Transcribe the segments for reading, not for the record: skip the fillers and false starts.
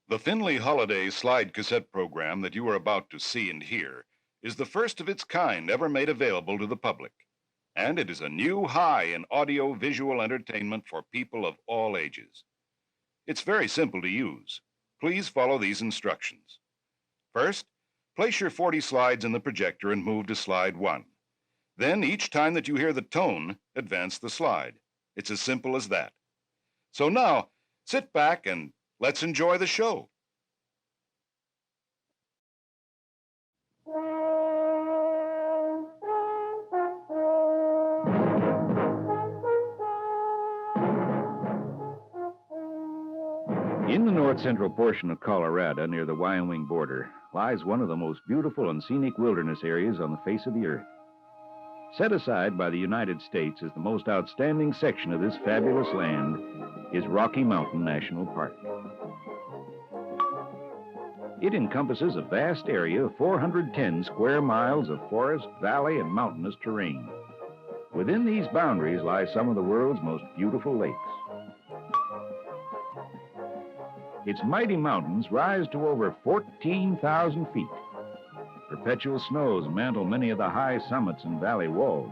The Finley Holiday slide cassette program that you are about to see and hear is the first of its kind ever made available to the public. And it is a new high in audio-visual entertainment for people of all ages. It's very simple to use. Please follow these instructions. First, place your 40 slides in the projector and move to slide 1. Then, each time that you hear the tone, advance the slide. It's as simple as that. So now, sit back and let's enjoy the show. In the north-central portion of Colorado, near the Wyoming border, lies one of the most beautiful and scenic wilderness areas on the face of the earth. Set aside by the United States as the most outstanding section of this fabulous land is Rocky Mountain National Park. It encompasses a vast area of 410 square miles of forest, valley, and mountainous terrain. Within these boundaries lie some of the world's most beautiful lakes. Its mighty mountains rise to over 14,000 feet. Perpetual snows mantle many of the high summits and valley walls.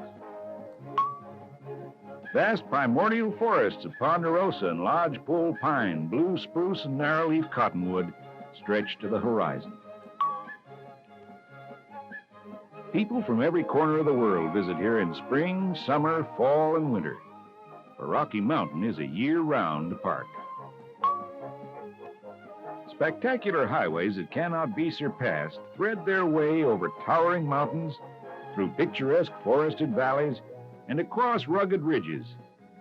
Vast primordial forests of ponderosa and lodgepole pine, blue spruce and narrowleaf cottonwood stretch to the horizon. People from every corner of the world visit here in spring, summer, fall, and winter, for Rocky Mountain is a year-round park. Spectacular highways that cannot be surpassed thread their way over towering mountains, through picturesque forested valleys, and across rugged ridges,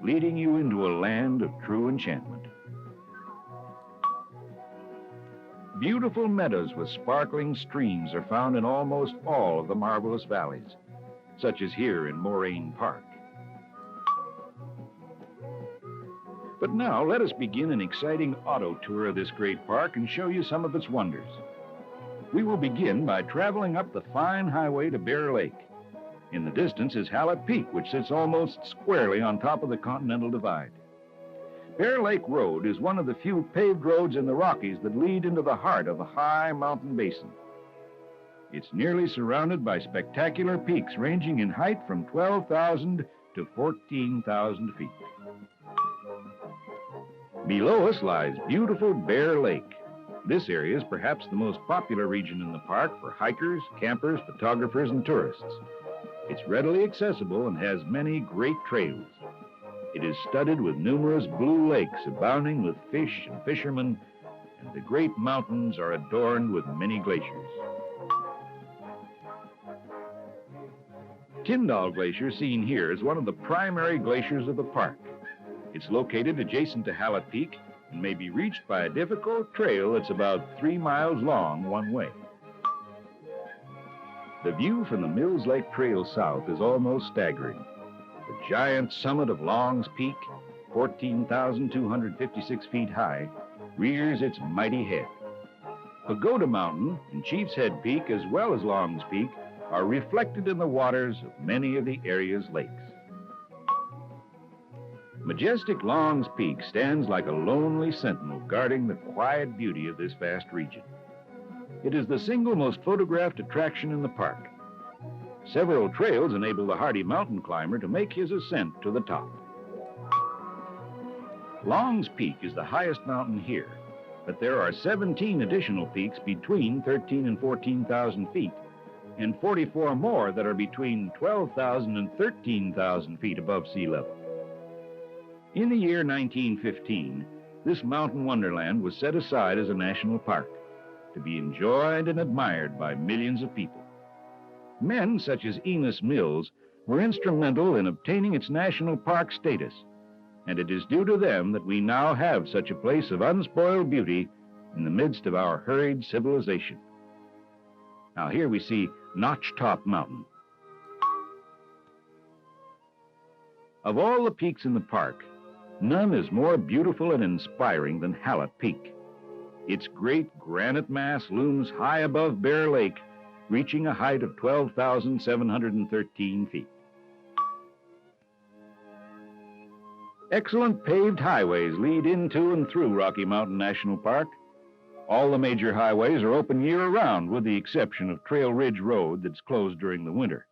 leading you into a land of true enchantment. Beautiful meadows with sparkling streams are found in almost all of the marvelous valleys, such as here in Moraine Park. But now, let us begin an exciting auto tour of this great park and show you some of its wonders. We will begin by traveling up the fine highway to Bear Lake. In the distance is Hallett Peak, which sits almost squarely on top of the Continental Divide. Bear Lake Road is one of the few paved roads in the Rockies that lead into the heart of a high mountain basin. It's nearly surrounded by spectacular peaks ranging in height from 12,000 to 14,000 feet. Below us lies beautiful Bear Lake. This area is perhaps the most popular region in the park for hikers, campers, photographers, and tourists. It's readily accessible and has many great trails. It is studded with numerous blue lakes abounding with fish and fishermen, and the great mountains are adorned with many glaciers. Tyndall Glacier, seen here, is one of the primary glaciers of the park. It's located adjacent to Hallett Peak and may be reached by a difficult trail that's about 3 miles long one way. The view from the Mills Lake Trail south is almost staggering. The giant summit of Long's Peak, 14,256 feet high, rears its mighty head. Pagoda Mountain and Chief's Head Peak, as well as Long's Peak, are reflected in the waters of many of the area's lakes. Majestic Long's Peak stands like a lonely sentinel guarding the quiet beauty of this vast region. It is the single most photographed attraction in the park. Several trails enable the hardy mountain climber to make his ascent to the top. Long's Peak is the highest mountain here, but there are 17 additional peaks between 13 and 14,000 feet, and 44 more that are between 12,000 and 13,000 feet above sea level. In the year 1915, this mountain wonderland was set aside as a national park to be enjoyed and admired by millions of people. Men such as Enos Mills were instrumental in obtaining its national park status, and it is due to them that we now have such a place of unspoiled beauty in the midst of our hurried civilization. Now here we see Notch Top Mountain. Of all the peaks in the park, none is more beautiful and inspiring than Hallett Peak. Its great granite mass looms high above Bear Lake, reaching a height of 12,713 feet. Excellent paved highways lead into and through Rocky Mountain National Park. All the major highways are open year-round, with the exception of Trail Ridge Road that's closed during the winter.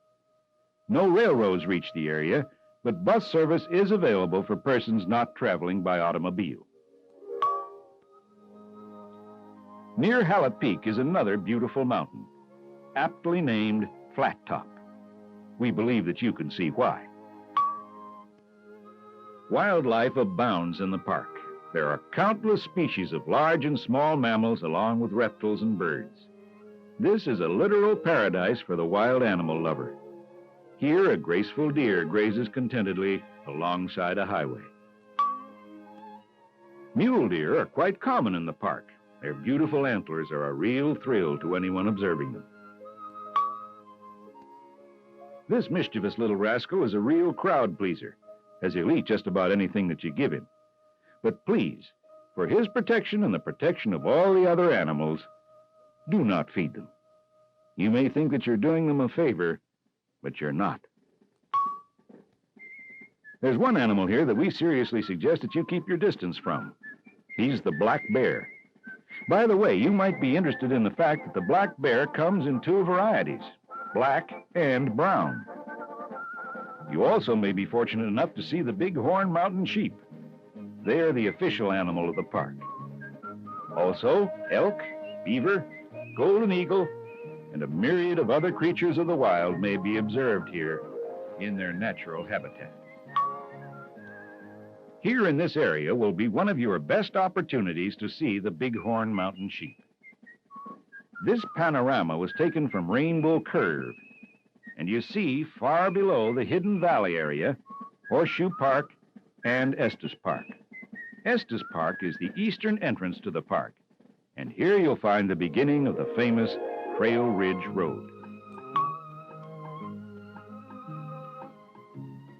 No railroads reach the area, but bus service is available for persons not traveling by automobile. Near Hallett Peak is another beautiful mountain, aptly named Flat Top. We believe that you can see why. Wildlife abounds in the park. There are countless species of large and small mammals, along with reptiles and birds. This is a literal paradise for the wild animal lover. Here, a graceful deer grazes contentedly alongside a highway. Mule deer are quite common in the park. Their beautiful antlers are a real thrill to anyone observing them. This mischievous little rascal is a real crowd pleaser, as he'll eat just about anything that you give him. But please, for his protection and the protection of all the other animals, do not feed them. You may think that you're doing them a favor, but you're not. There's one animal here that we seriously suggest that you keep your distance from. He's the black bear. By the way, you might be interested in the fact that the black bear comes in two varieties, black and brown. You also may be fortunate enough to see the bighorn mountain sheep. They are the official animal of the park. Also, elk, beaver, golden eagle, and a myriad of other creatures of the wild may be observed here in their natural habitat. Here in this area will be one of your best opportunities to see the bighorn mountain sheep. This panorama was taken from Rainbow Curve, and you see far below the Hidden Valley area, Horseshoe Park, and Estes Park. Estes Park is the eastern entrance to the park, and here you'll find the beginning of the famous Trail Ridge Road.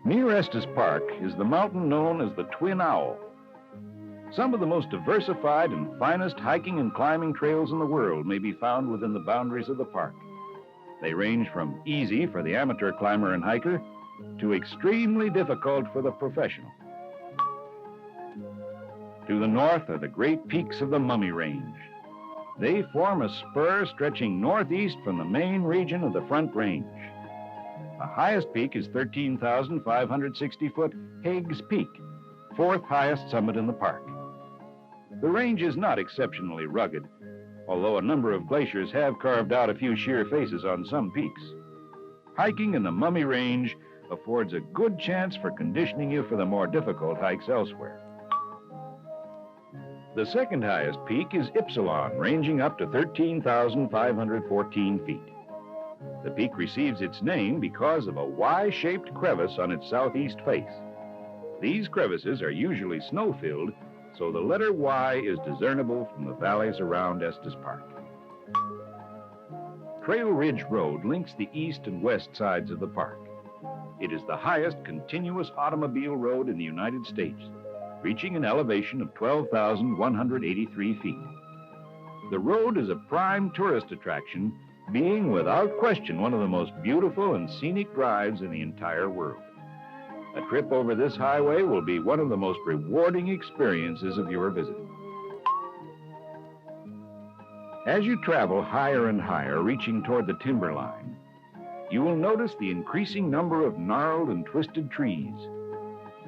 Near Estes Park is the mountain known as the Twin Owl. Some of the most diversified and finest hiking and climbing trails in the world may be found within the boundaries of the park. They range from easy for the amateur climber and hiker to extremely difficult for the professional. To the north are the great peaks of the Mummy Range. They form a spur stretching northeast from the main region of the Front Range. The highest peak is 13,560-foot Hagues Peak, fourth highest summit in the park. The range is not exceptionally rugged, although a number of glaciers have carved out a few sheer faces on some peaks. Hiking in the Mummy Range affords a good chance for conditioning you for the more difficult hikes elsewhere. The second highest peak is Ypsilon, ranging up to 13,514 feet. The peak receives its name because of a Y-shaped crevice on its southeast face. These crevices are usually snow-filled, so the letter Y is discernible from the valleys around Estes Park. Trail Ridge Road links the east and west sides of the park. It is the highest continuous automobile road in the United States, reaching an elevation of 12,183 feet. The road is a prime tourist attraction, being without question one of the most beautiful and scenic drives in the entire world. A trip over this highway will be one of the most rewarding experiences of your visit. As you travel higher and higher, reaching toward the timberline, you will notice the increasing number of gnarled and twisted trees.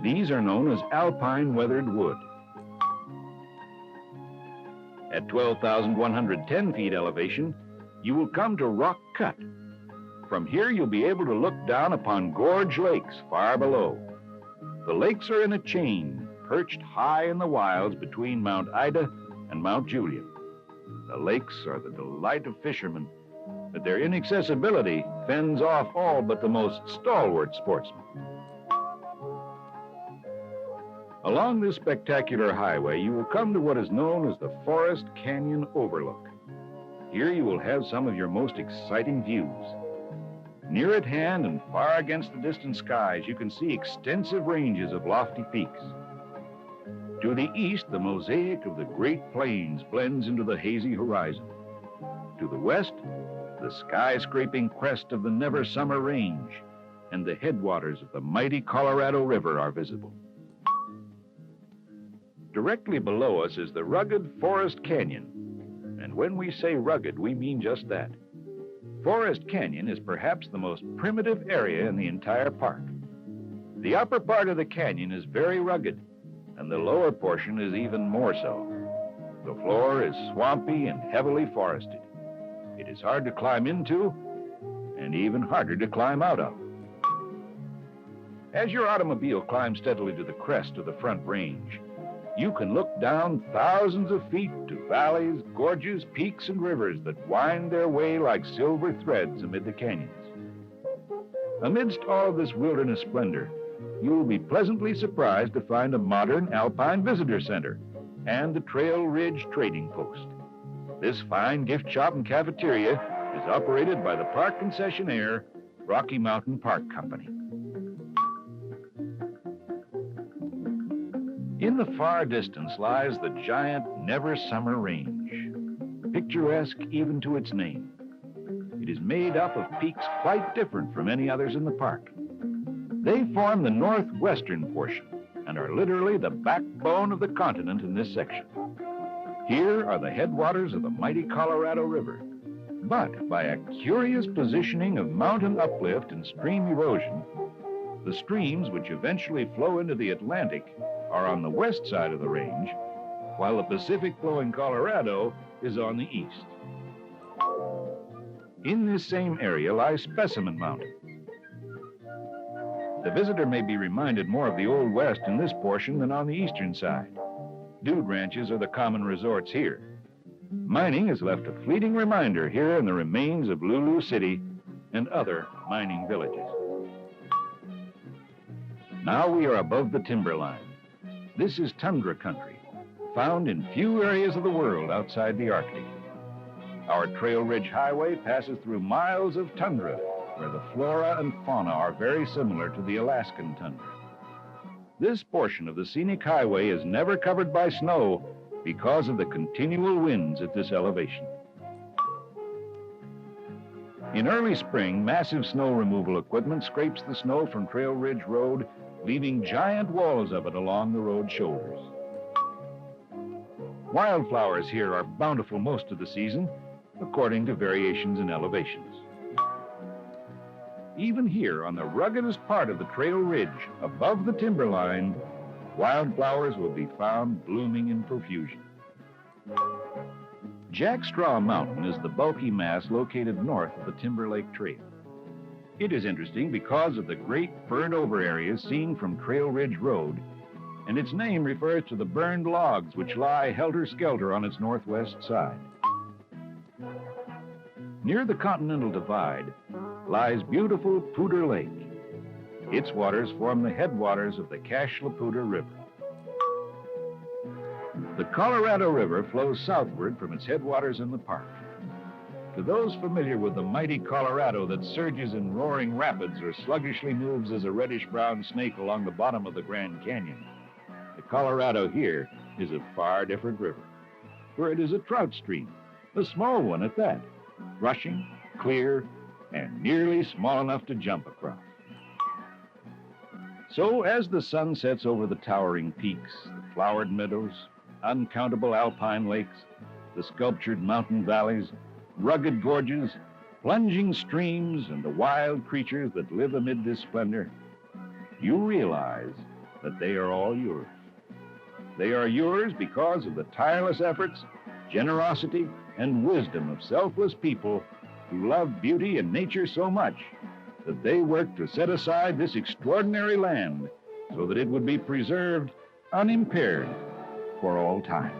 These are known as alpine weathered wood. At 12,110 feet elevation, you will come to Rock Cut. From here, you'll be able to look down upon Gorge Lakes far below. The lakes are in a chain, perched high in the wilds between Mount Ida and Mount Juliet. The lakes are the delight of fishermen, but their inaccessibility fends off all but the most stalwart sportsmen. Along this spectacular highway, you will come to what is known as the Forest Canyon Overlook. Here you will have some of your most exciting views. Near at hand and far against the distant skies, you can see extensive ranges of lofty peaks. To the east, the mosaic of the Great Plains blends into the hazy horizon. To the west, the skyscraping crest of the Never Summer Range and the headwaters of the mighty Colorado River are visible. Directly below us is the rugged Forest Canyon. And when we say rugged, we mean just that. Forest Canyon is perhaps the most primitive area in the entire park. The upper part of the canyon is very rugged, and the lower portion is even more so. The floor is swampy and heavily forested. It is hard to climb into, and even harder to climb out of. As your automobile climbs steadily to the crest of the Front Range, you can look down thousands of feet to valleys, gorges, peaks, and rivers that wind their way like silver threads amid the canyons. Amidst all of this wilderness splendor, you will be pleasantly surprised to find a modern alpine visitor center and the Trail Ridge Trading Post. This fine gift shop and cafeteria is operated by the park concessionaire, Rocky Mountain Park Company. In the far distance lies the giant Never Summer Range, picturesque even to its name. It is made up of peaks quite different from any others in the park. They form the northwestern portion and are literally the backbone of the continent in this section. Here are the headwaters of the mighty Colorado River. But by a curious positioning of mountain uplift and stream erosion, the streams which eventually flow into the Atlantic are on the west side of the range, while the Pacific flowing Colorado is on the east. In this same area lies Specimen Mountain. The visitor may be reminded more of the Old West in this portion than on the eastern side. Dude ranches are the common resorts here. Mining has left a fleeting reminder here in the remains of Lulu City and other mining villages. Now we are above the timberline. This is tundra country, found in few areas of the world outside the Arctic. Our Trail Ridge Highway passes through miles of tundra, where the flora and fauna are very similar to the Alaskan tundra. This portion of the scenic highway is never covered by snow because of the continual winds at this elevation. In early spring, massive snow removal equipment scrapes the snow from Trail Ridge Road, leaving giant walls of it along the road shoulders. Wildflowers here are bountiful most of the season, according to variations in elevations. Even here on the ruggedest part of the Trail Ridge, above the timberline, wildflowers will be found blooming in profusion. Jack Straw Mountain is the bulky mass located north of the Timber Lake Trail. It is interesting because of the great burned-over areas seen from Trail Ridge Road, and its name refers to the burned logs which lie helter-skelter on its northwest side. Near the Continental Divide lies beautiful Poudre Lake. Its waters form the headwaters of the Cache la Poudre River. The Colorado River flows southward from its headwaters in the park. To those familiar with the mighty Colorado that surges in roaring rapids or sluggishly moves as a reddish-brown snake along the bottom of the Grand Canyon, the Colorado here is a far different river, for it is a trout stream, a small one at that, rushing, clear, and nearly small enough to jump across. So as the sun sets over the towering peaks, the flowered meadows, uncountable alpine lakes, the sculptured mountain valleys, rugged gorges, plunging streams, and the wild creatures that live amid this splendor, you realize that they are all yours. They are yours because of the tireless efforts, generosity, and wisdom of selfless people who love beauty and nature so much that they work to set aside this extraordinary land so that it would be preserved unimpaired for all time.